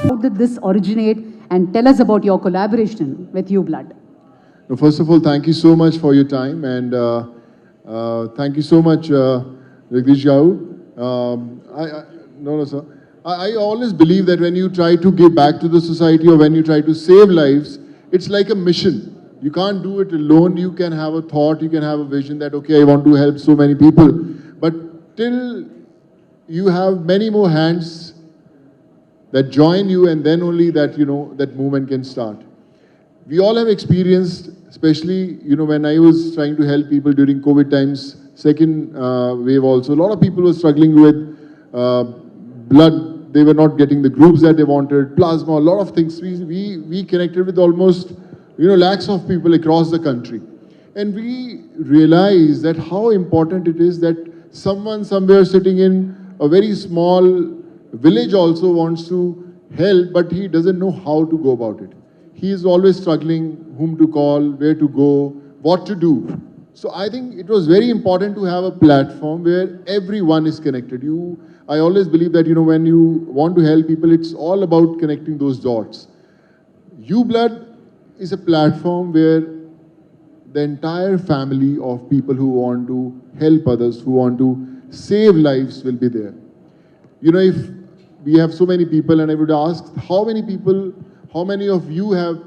How did this originate? And tell us about your collaboration with UBlood. No, first of all, thank you so much for your time, and thank you so much, Jagdish Gaur. No, sir. I always believe that when you try to give back to the society or when you try to save lives, it's like a mission. You can't do it alone. You can have a thought, you can have a vision that, okay, I want to help so many people. But till you have many more hands that join you, and then only that, that movement can start. We all have experienced, especially, when I was trying to help people during COVID times, second wave also, a lot of people were struggling with blood. They were not getting the groups that they wanted, plasma, a lot of things. We connected with almost, lakhs of people across the country. And we realized that how important it is that someone somewhere sitting in a very small village also wants to help, but he doesn't know how to go about it. He is always struggling whom to call, where to go, what to do. So I think it was very important to have a platform where everyone is connected. I always believe that, when you want to help people, it's all about connecting those dots. UBlood is a platform where the entire family of people who want to help others, who want to save lives will be there. If we have so many people, and I would ask, how many of you have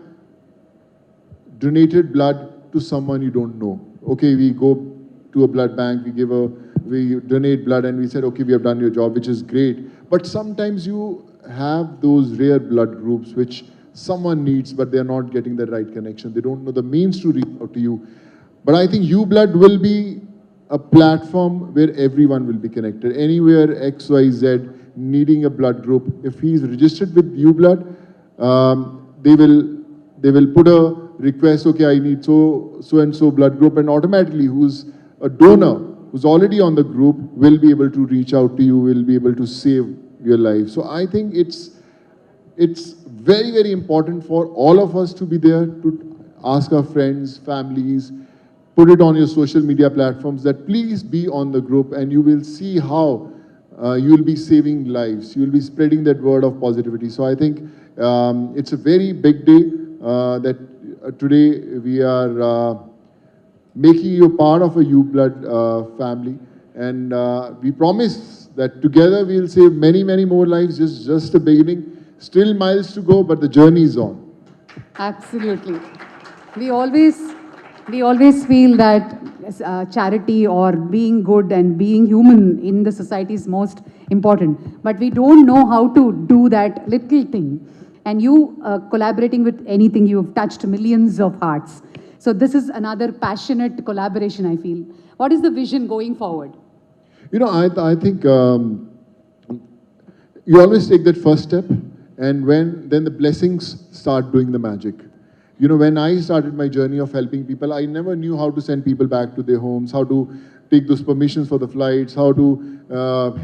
donated blood to someone you don't know? Okay, we go to a blood bank, we donate blood, and we said, okay, we have done your job, which is great. But sometimes you have those rare blood groups which someone needs, but they're not getting the right connection. They don't know the means to reach out to you. But I think UBlood will be a platform where everyone will be connected. Anywhere X, Y, Z needing a blood group, if he's registered with UBlood, they will put a request, okay, I need so and so blood group, and automatically who's a donor, who's already on the group, will be able to reach out to you, will be able to save your life. So I think it's very, very important for all of us to be there, to ask our friends, families, put it on your social media platforms that please be on the group, and you will see how you'll be saving lives. You'll be spreading that word of positivity. So I think it's a very big day that today we are making you part of a UBlood family. And we promise that together we'll save many, many more lives. Just the beginning. Still miles to go, but the journey is on. Absolutely. We always feel that charity or being good and being human in the society is most important. But we don't know how to do that little thing. And you collaborating with anything, you've touched millions of hearts. So this is another passionate collaboration, I feel. What is the vision going forward? I think you always take that first step, and then the blessings start doing the magic. When I started my journey of helping people, I never knew how to send people back to their homes, how to take those permissions for the flights, how to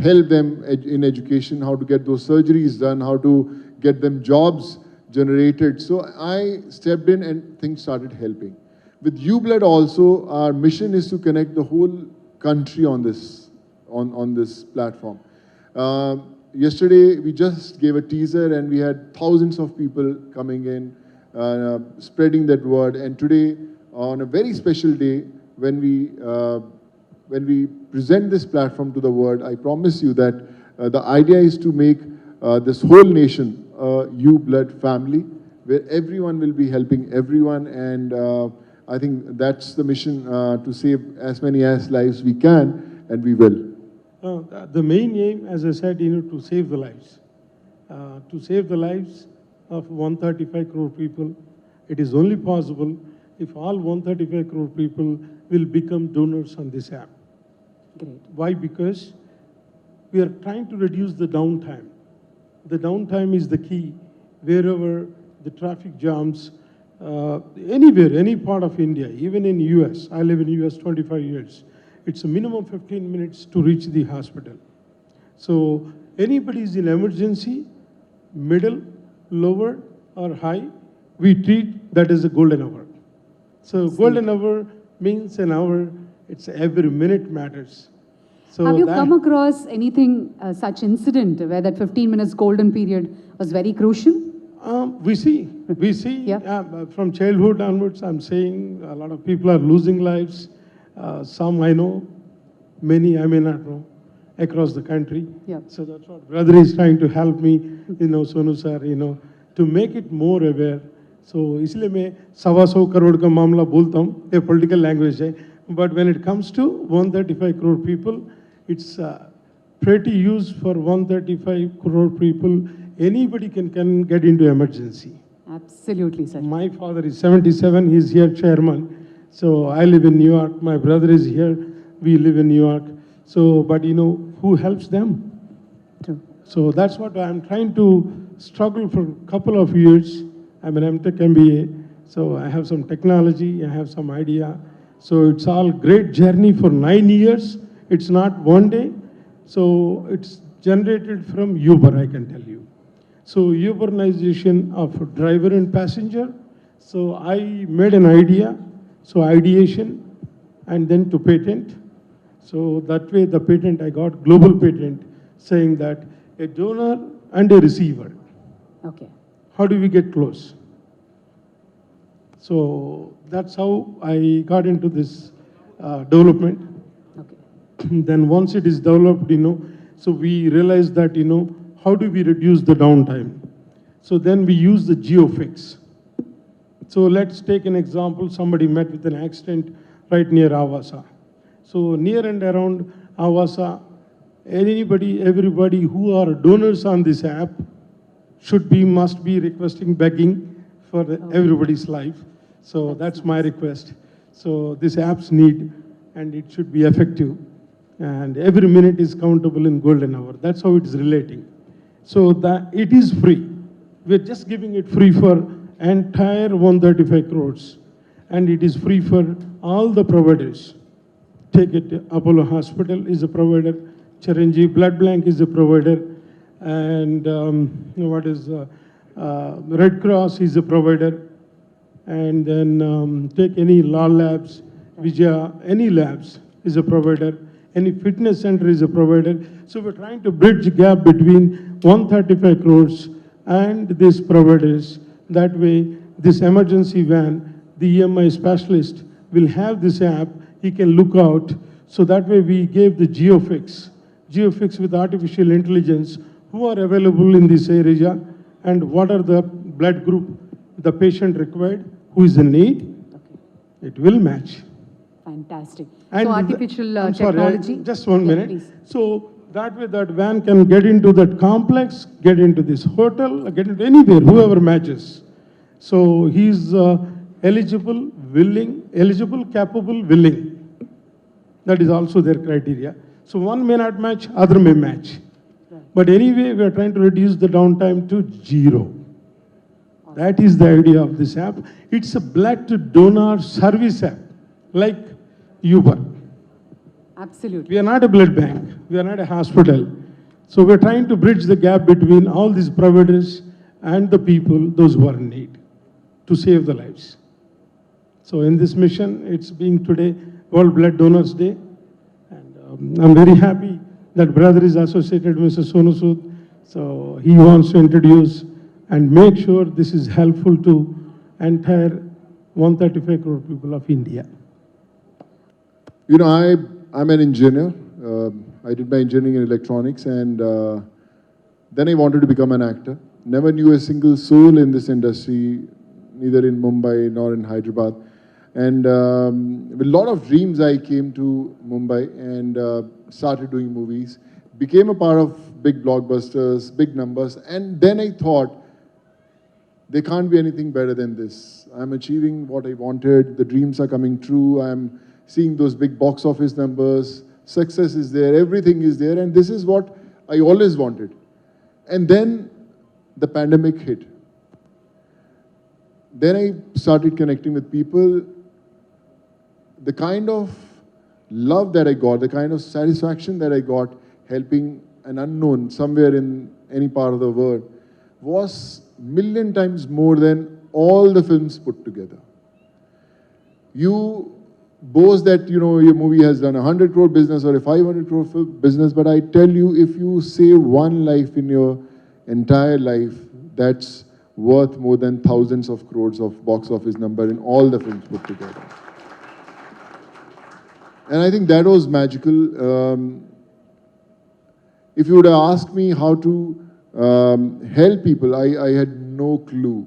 help them in education, how to get those surgeries done, how to get them jobs generated. So I stepped in and things started helping. With UBlood also, our mission is to connect the whole country on this platform. Yesterday, we just gave a teaser and we had thousands of people coming in, spreading that word. And today, on a very special day, when we present this platform to the world, I promise you that the idea is to make this whole nation a UBlood family, where everyone will be helping everyone. And I think that's the mission, to save as many lives we can, and we will. The main aim, as I said, to save the lives. To save the lives of 135 crore people. It is only possible if all 135 crore people will become donors on this app. Great. Why? Because we are trying to reduce the downtime. The downtime is the key. Wherever the traffic jams, anywhere, any part of India, even in US, I live in US 25 years, it's a minimum 15 minutes to reach the hospital. So anybody is in emergency, middle, lower or high, we treat that as a golden hour. So golden hour means an hour, it's every minute matters. So Have you that- come across anything, such incident where that 15 minutes golden period was very crucial? We see, Yeah. from childhood onwards, I'm saying a lot of people are losing lives. Some I know, many I may not know, across the country. Yeah. So that's what brother is trying to help me, Sonu sir, to make it more aware. So इसलिए मैं 125 करोड़ का मामला बोलता हूँ, ये political language है. But when it comes to 135 crore people, it's pretty used for 135 crore people. Anybody can get into emergency. Absolutely, sir. My father is 77, he's here chairman. So I live in New York, my brother is here, we live in New York. So, but who helps them? True. So that's what I'm trying to struggle for a couple of years. I'm an MTech MBA, so I have some technology, I have some idea. So it's all great journey for 9 years. It's not one day. So it's generated from Uber, I can tell you. So Uberization of driver and passenger. So I made an idea, so ideation, and then to patent. So that way the patent, I got global patent saying that a donor and a receiver. Okay. How do we get close? So that's how I got into this development. Okay. Then once it is developed, so we realized that, how do we reduce the downtime? So then we use the geofix. So let's take an example. Somebody met with an accident right near Avasa. So near and around Avasa, everybody who are donors on this app must be requesting, begging for everybody's life. So that's my request. So this app's need, and it should be effective. And every minute is countable in golden hour. That's how it is relating. So that it is free. We're just giving it free for entire 135 crores. And it is free for all the providers. Take it, Apollo Hospital is a provider, Chiranjeev Blood Bank is a provider, and Red Cross is a provider, and then take any law labs, Vijaya, any labs is a provider, any fitness center is a provider. So we're trying to bridge the gap between 135 crores and these providers. That way, this emergency van, the EMI specialist will have this app, he can look out. So that way we gave the geofix with artificial intelligence, who are available in this area and what are the blood group the patient required, who is in need. Okay. It will match. Fantastic. And So artificial I'm sorry, technology. just 1 minute. Please. So that way that van can get into that complex, get into this hotel, get into anywhere, whoever matches. So he's eligible, capable, willing. That is also their criteria. So one may not match, other may match. But anyway, we are trying to reduce the downtime to 0. That is the idea of this app. It's a blood donor service app, like Uber. Absolutely. We are not a blood bank. We are not a hospital. So we're trying to bridge the gap between all these providers and the people, those who are in need, to save the lives. So in this mission, it's being today World Blood Donors Day. And I'm very happy that brother is associated with Mr. Sonu Sood. So he wants to introduce and make sure this is helpful to entire 135 crore people of India. I'm an engineer. I did my engineering in electronics, and then I wanted to become an actor. Never knew a single soul in this industry, neither in Mumbai nor in Hyderabad. And with a lot of dreams, I came to Mumbai and started doing movies. Became a part of big blockbusters, big numbers, and then I thought, there can't be anything better than this. I'm achieving what I wanted. The dreams are coming true. I'm seeing those big box office numbers. Success is there. Everything is there. And this is what I always wanted. And then the pandemic hit. Then I started connecting with people. The kind of love that I got, the kind of satisfaction that I got helping an unknown somewhere in any part of the world was million times more than all the films put together. You boast that, you know, your movie has done 100 crore business or a 500 crore business, but I tell you, if you save one life in your entire life, that's worth more than thousands of crores of box office number in all the films put together. And I think that was magical. If you would have asked me how to help people, I had no clue.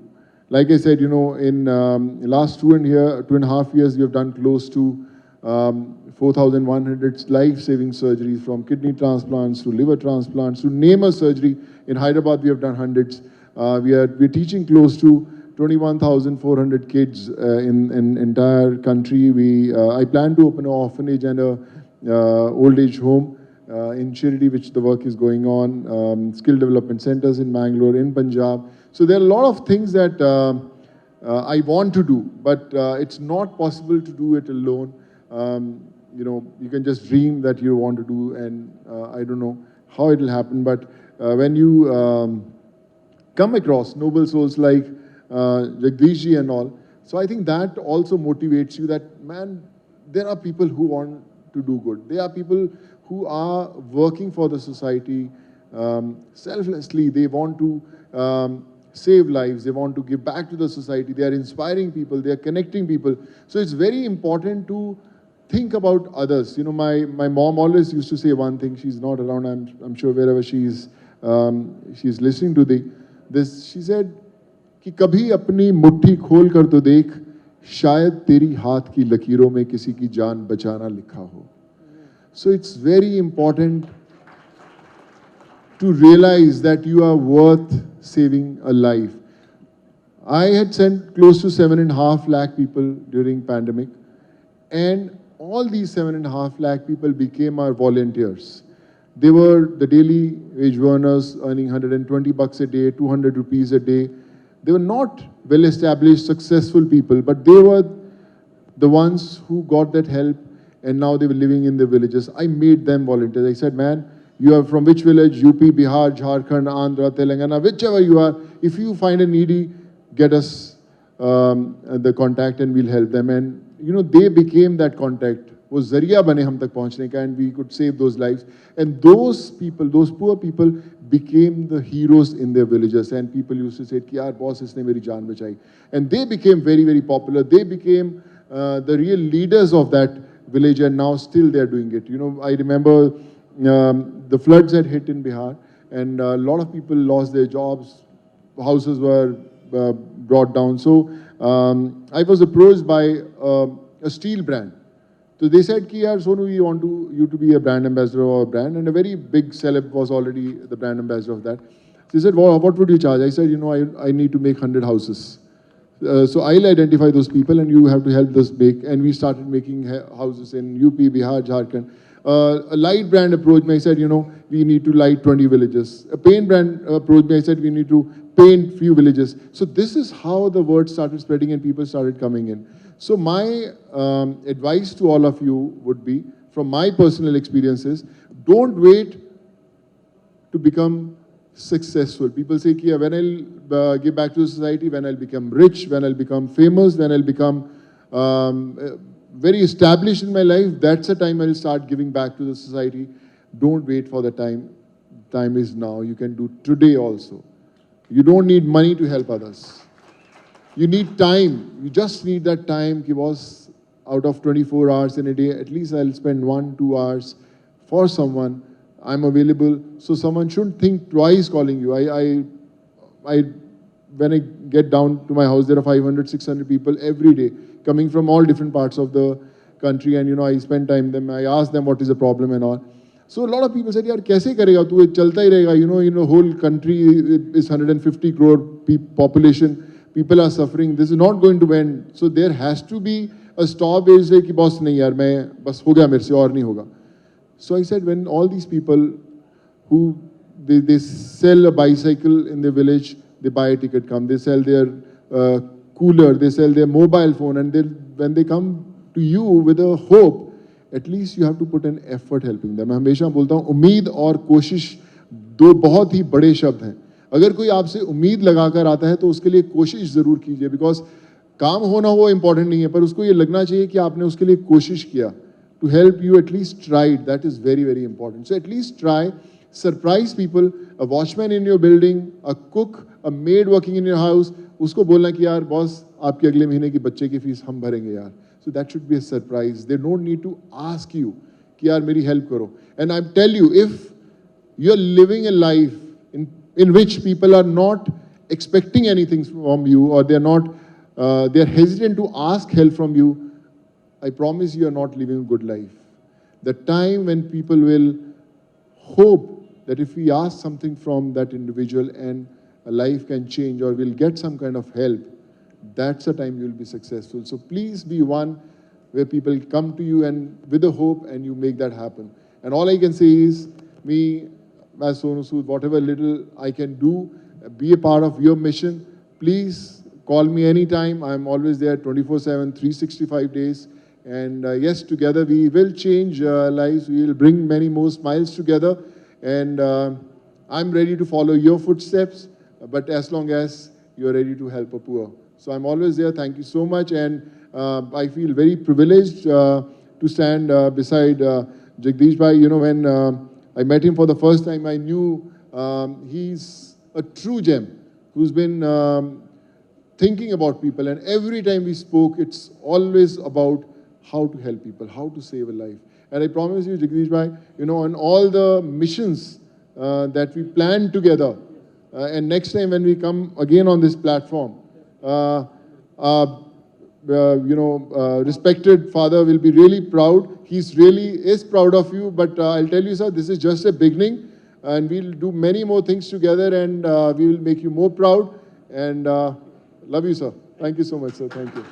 Like I said, you know, in last 2.5 years, we have done close to 4,100 life-saving surgeries, from kidney transplants to liver transplants to name a surgery. In Hyderabad, we have done hundreds. We're teaching close to 21,400 kids in entire country. I plan to open an orphanage and a old age home in Shirdi, which the work is going on. Skill development centers in Bangalore, in Punjab. So there are a lot of things that I want to do, but it's not possible to do it alone. You know, you can just dream that you want to do, and I don't know how it will happen. But when you come across noble souls like Jagdish ji and all, so I think that also motivates you that, man, there are people who want to do good. There are people who are working for the society selflessly. They want to save lives. They want to give back to the society. They are inspiring people. They are connecting people. So it's very important to think about others. You know, my mom always used to say one thing. She's not around. I'm sure wherever she's listening to this. She said कि कभी अपनी मुट्ठी खोल कर तो देख, शायद तेरी हाथ की लकीरों में किसी की जान बचाना लिखा हो. So it's very important to realize that you are worth saving a life. I had sent close to 7.5 lakh people during pandemic, and all these 7.5 lakh people became our volunteers. They were the daily wage earners earning $120 a day, 200 rupees a day. They were not well-established, successful people, but they were the ones who got that help, and now they were living in the villages. I made them volunteers. I said, man, you are from which village? UP, Bihar, Jharkhand, Andhra, Telangana, whichever you are. If you find a needy, get us the contact and we'll help them. And, you know, they became that contact. वो जरिया बने हम तक पहुंचने का, and we could save those lives. And those people, those poor people, became the heroes in their villages. And people used to say, कि यार boss इसने मेरी जान बचाई. And they became very, very popular. They became the real leaders of that village, and now still they're doing it. You know, I remember the floods had hit in Bihar, and a lot of people lost their jobs. Houses were brought down. So I was approached by a steel brand. So they said, ki yaar, Sonu, we want you to be a brand ambassador of our brand. And a very big celeb was already the brand ambassador of that. So he said, well, what would you charge? I said, you know, I need to make 100 houses. So I'll identify those people and you have to help us make. And we started making houses in UP, Bihar, Jharkhand. A light brand approached me. I said, you know, we need to light 20 villages. A paint brand approached me. I said, we need to paint few villages. So this is how the word started spreading and people started coming in. So my advice to all of you would be, from my personal experiences, don't wait to become successful. People say, Kia, when I'll give back to the society, when I'll become rich, when I'll become famous, when I'll become very established in my life, that's the time I'll start giving back to the society. Don't wait for the time. Time is now. You can do today also. You don't need money to help others. You need time. You just need that time. Ki boss, out of 24 hours in a day, at least I'll spend 1-2 hours for someone. I'm available. So someone shouldn't think twice calling you. When I get down to my house, there are 500, 600 people every day coming from all different parts of the country. And, you know, I spend time with them. I ask them what is the problem and all. So a lot of people said, yaar, kaise karega? Tu chalta hi rahega. You know, whole country is 150 crore population. People are suffering. This is not going to end. So there has to be a stop age ki boss nahi yaar, main bas ho gaya mere se aur nahi hoga. So I said, when all these people who they sell a bicycle in the village, they buy a ticket, come. They sell their cooler, they sell their mobile phone, and when they come to you with a hope, at least you have to put an effort helping them. मैं हमेशा बोलता हूँ, उम्मीद और कोशिश दो बहुत ही बड़े शब्द हैं. अगर कोई आपसे उम्मीद लगाकर आता है तो उसके लिए कोशिश जरूर कीजिए, because काम होना वो इम्पोर्टेंट नहीं है, पर उसको ये लगना चाहिए कि आपने उसके लिए कोशिश किया. To help you, at least tried. That is very, very important. So at least try, surprise people, a watchman in your building, a cook, a maid working in your house. उसको बोलना कि यार बॉस आपके अगले महीने की बच्चे की फीस हम भरेंगे यार. So that should be a surprise. They don't need to ask you कि यार मेरी help करो. And I tell you, if you're living a life in which people are not expecting anything from you, or they're hesitant to ask help from you, I promise you are not living a good life. The time when people will hope that if we ask something from that individual and a life can change or will get some kind of help, that's the time you will be successful. So please be one where people come to you and with a hope and you make that happen. And all I can say is, me as Sonu Sood, whatever little I can do, be a part of your mission. Please call me anytime. I'm always there 24/7, 365 days. And yes, together we will change lives. We will bring many more smiles together. And I'm ready to follow your footsteps, but as long as you're ready to help a poor. So I'm always there. Thank you so much. And I feel very privileged to stand beside Jagdish Bhai. You know, when I met him for the first time, I knew he's a true gem who's been thinking about people. And every time we spoke, it's always about how to help people, how to save a life. And I promise you, Jagdish Bhai, you know, on all the missions that we planned together, and next time when we come again on this platform, respected father will be really proud. He's really is proud of you, but I'll tell you, sir, this is just a beginning, and we'll do many more things together, and we will make you more proud. And love you, sir. Thank you so much, sir. Thank you.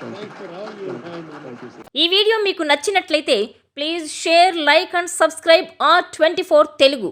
Thanks for all your time. Thank you, sir. ఈ video మీకు నచ్చినట్లయితే please share, like and subscribe R24 Telugu.